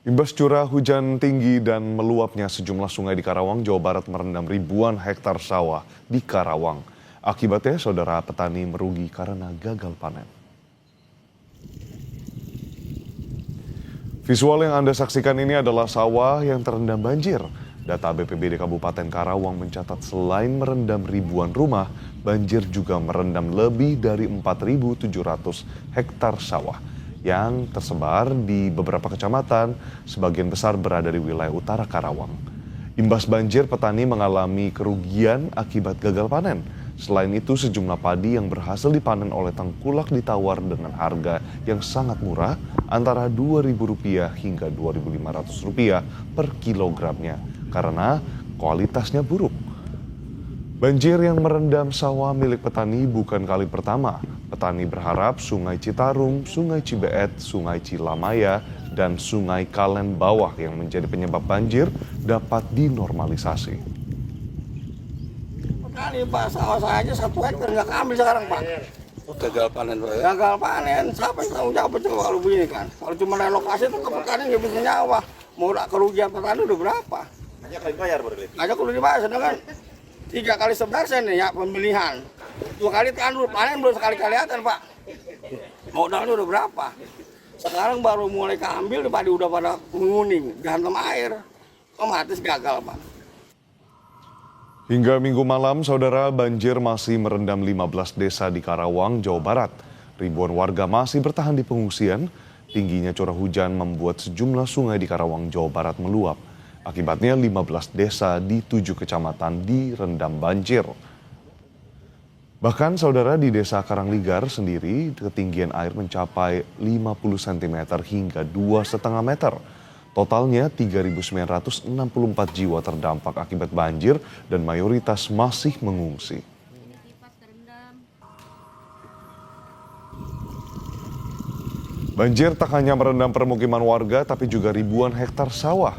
Imbas curah hujan tinggi dan meluapnya sejumlah sungai di Karawang, Jawa Barat merendam ribuan hektar sawah di Karawang. Akibatnya saudara petani merugi karena gagal panen. Visual yang Anda saksikan ini adalah sawah yang terendam banjir. Data BPBD Kabupaten Karawang mencatat selain merendam ribuan rumah, banjir juga merendam lebih dari 4.700 hektar sawah yang tersebar di beberapa kecamatan, sebagian besar berada di wilayah utara Karawang. Imbas banjir, petani mengalami kerugian akibat gagal panen. Selain itu, sejumlah padi yang berhasil dipanen oleh tengkulak ditawar dengan harga yang sangat murah, antara Rp2.000 hingga Rp2.500 per kilogramnya, karena kualitasnya buruk. Banjir yang merendam sawah milik petani bukan kali pertama. Petani berharap Sungai Citarum, Sungai Cibeet, Sungai Cilamaya, dan Sungai Kalen Bawah yang menjadi penyebab banjir dapat dinormalisasi. Kali Pak, sawah saya aja 1 hektar nggak keambil sekarang Pak. Gagal panen Pak ya? Gagal panen, siapa yang tanggung jawab coba kalau begini kan? Kalau cuma relokasi itu ke petani nggak bisa nyawa. Mau kerugian petani udah berapa? Hanya kali bayar berarti? Aja kudu dibayar, sedangkan 3 kali 11 nih ya pemilihan. 2 kali panen belum sekali kelihatan Pak. Modalnya udah berapa? Sekarang baru mulai keambil, padi udah pada menguning, gantem air. Otomatis gagal Pak. Hingga Minggu malam, saudara, banjir masih merendam 15 desa di Karawang, Jawa Barat. Ribuan warga masih bertahan di pengungsian. Tingginya curah hujan membuat sejumlah sungai di Karawang, Jawa Barat meluap. Akibatnya 15 desa di 7 kecamatan direndam banjir. Bahkan saudara, di desa Karangligar sendiri ketinggian air mencapai 50 cm hingga 2,5 meter. Totalnya 3.964 jiwa terdampak akibat banjir dan mayoritas masih mengungsi. Banjir tak hanya merendam permukiman warga tapi juga ribuan hektar sawah.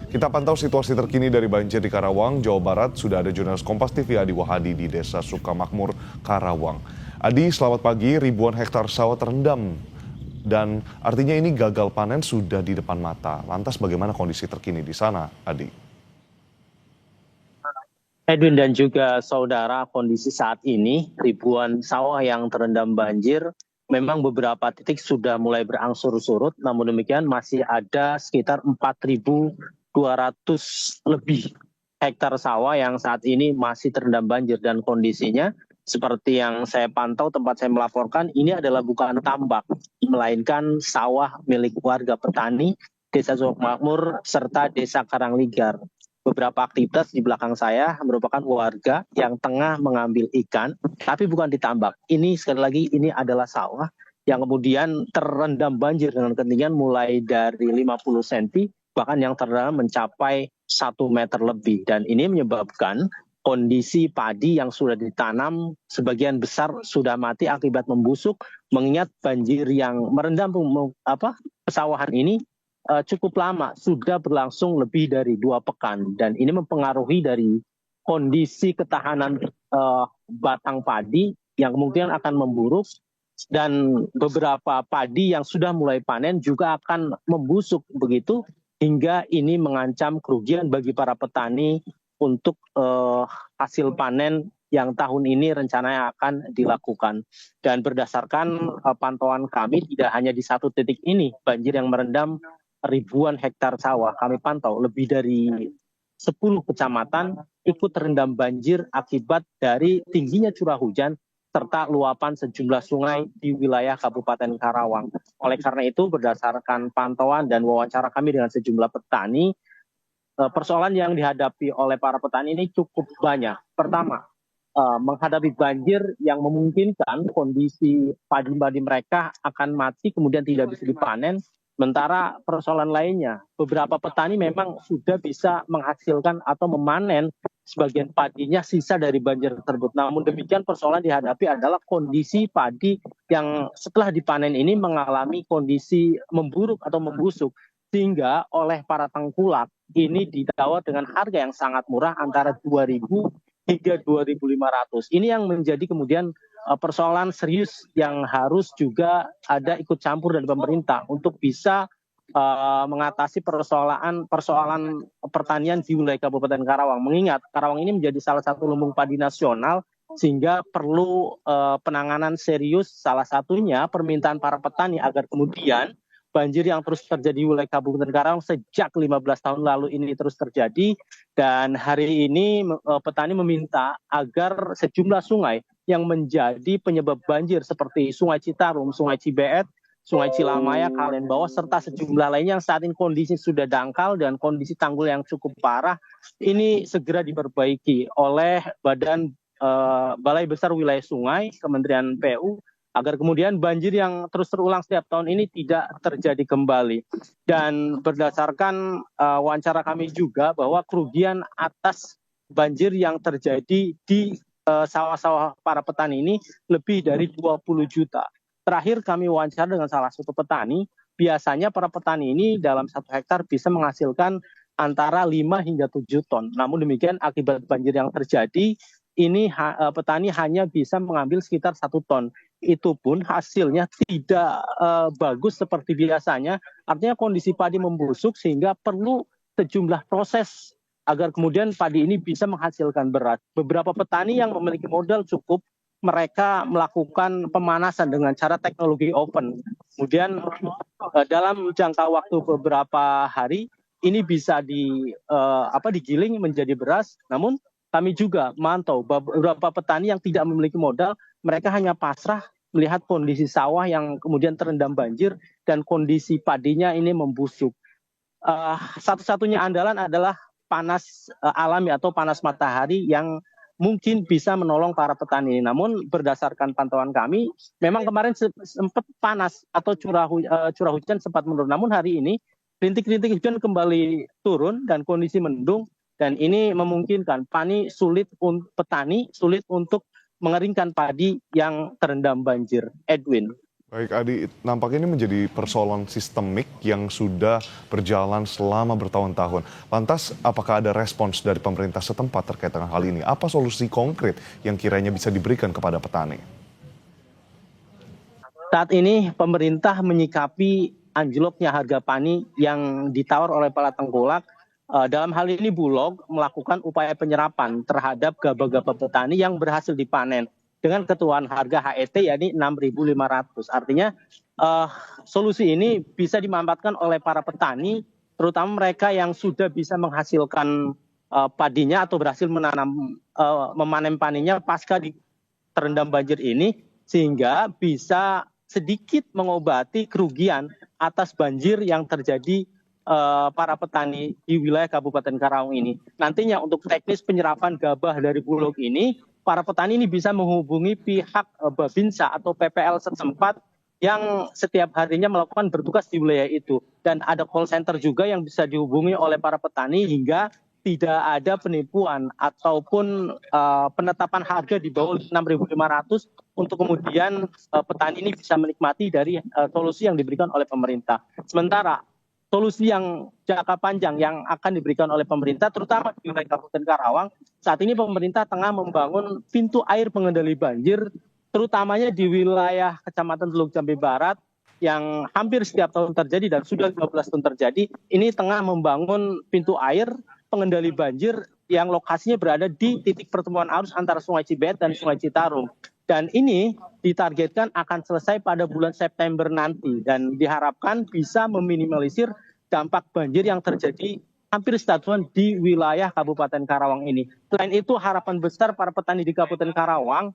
Kita pantau situasi terkini dari banjir di Karawang, Jawa Barat. Sudah ada jurnalis Kompas TV Adi Wahadi di Desa Sukamakmur, Karawang. Adi, selamat pagi. Ribuan hektar sawah terendam dan artinya ini gagal panen sudah di depan mata. Lantas bagaimana kondisi terkini di sana, Adi? Edwin dan juga saudara, kondisi saat ini ribuan sawah yang terendam banjir. Memang beberapa titik sudah mulai berangsur surut, namun demikian masih ada sekitar 4.200 lebih hektar sawah yang saat ini masih terendam banjir, dan kondisinya seperti yang saya pantau tempat saya melaporkan, ini adalah bukan tambak, melainkan sawah milik warga petani Desa Sukamakmur serta Desa Karangligar. Beberapa aktivitas di belakang saya merupakan warga yang tengah mengambil ikan, tapi bukan ditambak. Ini sekali lagi, ini adalah sawah yang kemudian terendam banjir dengan ketinggian mulai dari 50 cm, bahkan yang terendam mencapai 1 meter lebih. Dan ini menyebabkan kondisi padi yang sudah ditanam sebagian besar sudah mati akibat membusuk, mengingat banjir yang merendam pesawahan ini cukup lama, sudah berlangsung lebih dari 2 pekan, dan ini mempengaruhi dari kondisi ketahanan batang padi yang kemungkinan akan memburuk, dan beberapa padi yang sudah mulai panen juga akan membusuk begitu, hingga ini mengancam kerugian bagi para petani untuk hasil panen yang tahun ini rencananya akan dilakukan. Dan berdasarkan pantauan kami, tidak hanya di satu titik ini banjir yang merendam ribuan hektar sawah. Kami pantau lebih dari 10 kecamatan ikut terendam banjir akibat dari tingginya curah hujan serta luapan sejumlah sungai di wilayah Kabupaten Karawang. Oleh karena itu, berdasarkan pantauan dan wawancara kami dengan sejumlah petani, persoalan yang dihadapi oleh para petani ini cukup banyak. Pertama, menghadapi banjir yang memungkinkan kondisi padi-padi mereka akan mati kemudian tidak bisa dipanen. Sementara persoalan lainnya, beberapa petani memang sudah bisa menghasilkan atau memanen sebagian padinya sisa dari banjir tersebut. Namun demikian, persoalan dihadapi adalah kondisi padi yang setelah dipanen ini mengalami kondisi memburuk atau membusuk, sehingga oleh para tengkulak ini ditawar dengan harga yang sangat murah, antara 2.000 hingga 2.500. Ini yang menjadi kemudian persoalan serius yang harus juga ada ikut campur dari pemerintah untuk bisa mengatasi persoalan pertanian di wilayah Kabupaten Karawang. Mengingat Karawang ini menjadi salah satu lumbung padi nasional sehingga perlu penanganan serius, salah satunya permintaan para petani agar kemudian banjir yang terus terjadi di wilayah Kabupaten Karawang sejak 15 tahun lalu ini terus terjadi, dan hari ini petani meminta agar sejumlah sungai yang menjadi penyebab banjir seperti Sungai Citarum, Sungai Cibeet, Sungai Cilamaya, Kalen Bawah, serta sejumlah lainnya yang saat ini kondisi sudah dangkal dan kondisi tanggul yang cukup parah, ini segera diperbaiki oleh Balai Besar Wilayah Sungai, Kementerian PU, agar kemudian banjir yang terus terulang setiap tahun ini tidak terjadi kembali. Dan berdasarkan wawancara kami juga bahwa kerugian atas banjir yang terjadi di sawah-sawah para petani ini lebih dari 20 juta. Terakhir kami wawancara dengan salah satu petani, biasanya para petani ini dalam 1 hektar bisa menghasilkan antara 5 hingga 7 ton. Namun demikian akibat banjir yang terjadi, ini petani hanya bisa mengambil sekitar 1 ton. Itu pun hasilnya tidak bagus seperti biasanya. Artinya kondisi padi membusuk sehingga perlu sejumlah proses agar kemudian padi ini bisa menghasilkan beras. Beberapa petani yang memiliki modal cukup, mereka melakukan pemanasan dengan cara teknologi oven. Kemudian dalam jangka waktu beberapa hari ini bisa digiling menjadi beras. Namun kami juga mantau beberapa petani yang tidak memiliki modal, mereka hanya pasrah melihat kondisi sawah yang kemudian terendam banjir dan kondisi padinya ini membusuk. Satu-satunya andalan adalah panas alami atau panas matahari yang mungkin bisa menolong para petani. Namun berdasarkan pantauan kami, memang kemarin sempat panas atau curah hujan sempat menurun. Namun hari ini rintik-rintik hujan kembali turun dan kondisi mendung. Dan ini memungkinkan petani sulit untuk mengeringkan padi yang terendam banjir. Edwin. Baik Adi, nampaknya ini menjadi persoalan sistemik yang sudah berjalan selama bertahun-tahun. Lantas, apakah ada respons dari pemerintah setempat terkait dengan hal ini? Apa solusi konkret yang kiranya bisa diberikan kepada petani? Saat ini pemerintah menyikapi anjloknya harga padi yang ditawar oleh para tengkulak. Dalam hal ini Bulog melakukan upaya penyerapan terhadap gabah-gabah petani yang berhasil dipanen dengan ketentuan harga HET yakni 6.500. Artinya solusi ini bisa dimanfaatkan oleh para petani, terutama mereka yang sudah bisa menghasilkan padinya atau berhasil memanen paninya pasca terendam banjir ini, sehingga bisa sedikit mengobati kerugian atas banjir yang terjadi para petani di wilayah Kabupaten Karawang ini. Nantinya untuk teknis penyerapan gabah dari Bulog ini, para petani ini bisa menghubungi pihak Babinsa atau PPL setempat yang setiap harinya melakukan bertugas di wilayah itu. Dan ada call center juga yang bisa dihubungi oleh para petani hingga tidak ada penipuan ataupun penetapan harga di bawah 6.500 untuk kemudian petani ini bisa menikmati dari solusi yang diberikan oleh pemerintah. Sementara solusi yang jangka panjang yang akan diberikan oleh pemerintah, terutama di wilayah Kabupaten Karawang, saat ini pemerintah tengah membangun pintu air pengendali banjir, terutamanya di wilayah Kecamatan Teluk Jambe Barat, yang hampir setiap tahun terjadi dan sudah 15 tahun terjadi. Ini tengah membangun pintu air pengendali banjir yang lokasinya berada di titik pertemuan arus antara Sungai Cibeet dan Sungai Citarum. Dan ini ditargetkan akan selesai pada bulan September nanti dan diharapkan bisa meminimalisir dampak banjir yang terjadi hampir setiap tahun di wilayah Kabupaten Karawang ini. Selain itu harapan besar para petani di Kabupaten Karawang,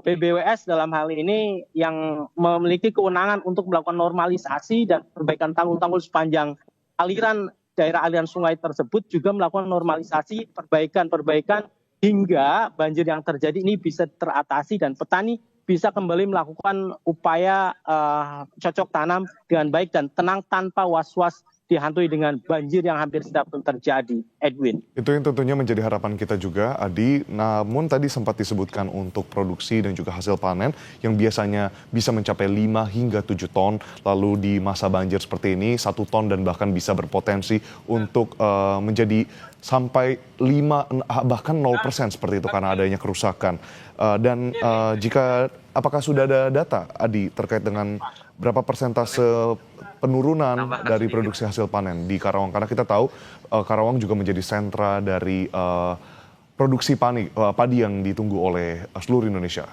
PBWS dalam hal ini yang memiliki kewenangan untuk melakukan normalisasi dan perbaikan tanggul-tanggul sepanjang aliran daerah aliran sungai tersebut, juga melakukan normalisasi, perbaikan hingga banjir yang terjadi ini bisa teratasi dan petani bisa kembali melakukan upaya cocok tanam dengan baik dan tenang tanpa was-was dihantui dengan banjir yang hampir setiap tahun terjadi. Edwin. Itu yang tentunya menjadi harapan kita juga, Adi. Namun tadi sempat disebutkan untuk produksi dan juga hasil panen yang biasanya bisa mencapai 5 hingga 7 ton. Lalu di masa banjir seperti ini 1 ton dan bahkan bisa berpotensi untuk menjadi sampai 5 bahkan 0% seperti itu karena adanya kerusakan. Dan jika apakah sudah ada data, Adi, terkait dengan berapa persentase penurunan dari produksi hasil panen di Karawang? Karena kita tahu Karawang juga menjadi sentra dari produksi padi yang ditunggu oleh seluruh Indonesia.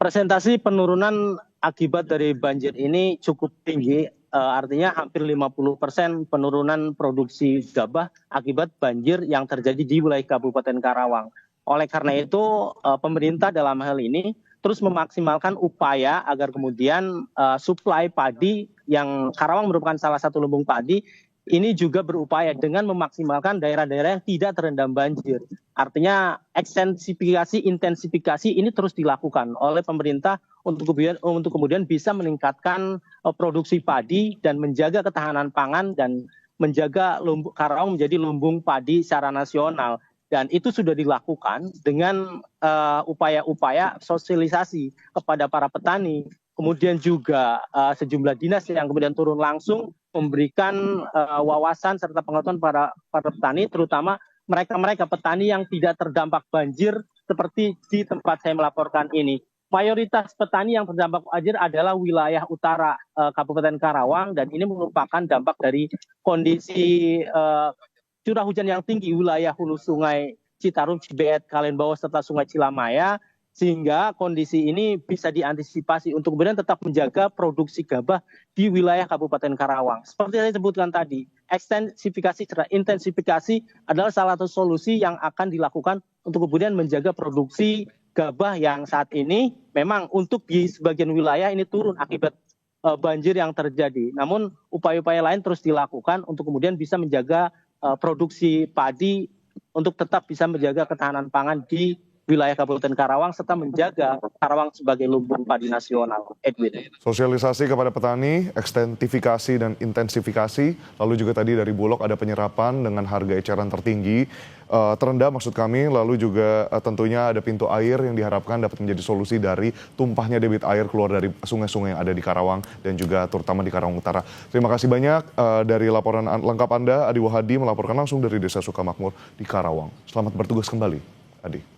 Presentasi penurunan akibat dari banjir ini cukup tinggi, artinya hampir 50% penurunan produksi gabah akibat banjir yang terjadi di wilayah Kabupaten Karawang. Oleh karena itu, pemerintah dalam hal ini terus memaksimalkan upaya agar kemudian suplai padi yang Karawang merupakan salah satu lumbung padi, ini juga berupaya dengan memaksimalkan daerah-daerah yang tidak terendam banjir. Artinya ekstensifikasi, intensifikasi ini terus dilakukan oleh pemerintah untuk kemudian bisa meningkatkan produksi padi dan menjaga ketahanan pangan dan menjaga Karawang menjadi lumbung padi secara nasional. Dan itu sudah dilakukan dengan upaya-upaya sosialisasi kepada para petani. Kemudian juga sejumlah dinas yang kemudian turun langsung memberikan wawasan serta pengetahuan para petani, terutama mereka petani yang tidak terdampak banjir seperti di tempat saya melaporkan ini. Mayoritas petani yang terdampak banjir adalah wilayah utara Kabupaten Karawang, dan ini merupakan dampak dari kondisi curah hujan yang tinggi wilayah hulu sungai Citarum, Cibeet, Kalenbawa, serta sungai Cilamaya, sehingga kondisi ini bisa diantisipasi untuk kemudian tetap menjaga produksi gabah di wilayah Kabupaten Karawang. Seperti saya sebutkan tadi, ekstensifikasi serta intensifikasi adalah salah satu solusi yang akan dilakukan untuk kemudian menjaga produksi gabah yang saat ini memang untuk di sebagian wilayah ini turun akibat banjir yang terjadi. Namun upaya-upaya lain terus dilakukan untuk kemudian bisa menjaga produksi padi untuk tetap bisa menjaga ketahanan pangan di wilayah Kabupaten Karawang serta menjaga Karawang sebagai lumbung padi nasional. Edwin. Sosialisasi kepada petani, ekstensifikasi dan intensifikasi, lalu juga tadi dari Bulog ada penyerapan dengan harga eceran tertinggi, terendah maksud kami, lalu juga tentunya ada pintu air yang diharapkan dapat menjadi solusi dari tumpahnya debit air keluar dari sungai-sungai yang ada di Karawang dan juga terutama di Karawang Utara. Terima kasih banyak dari laporan lengkap Anda, Adi Wahadi melaporkan langsung dari Desa Sukamakmur di Karawang. Selamat bertugas kembali, Adi.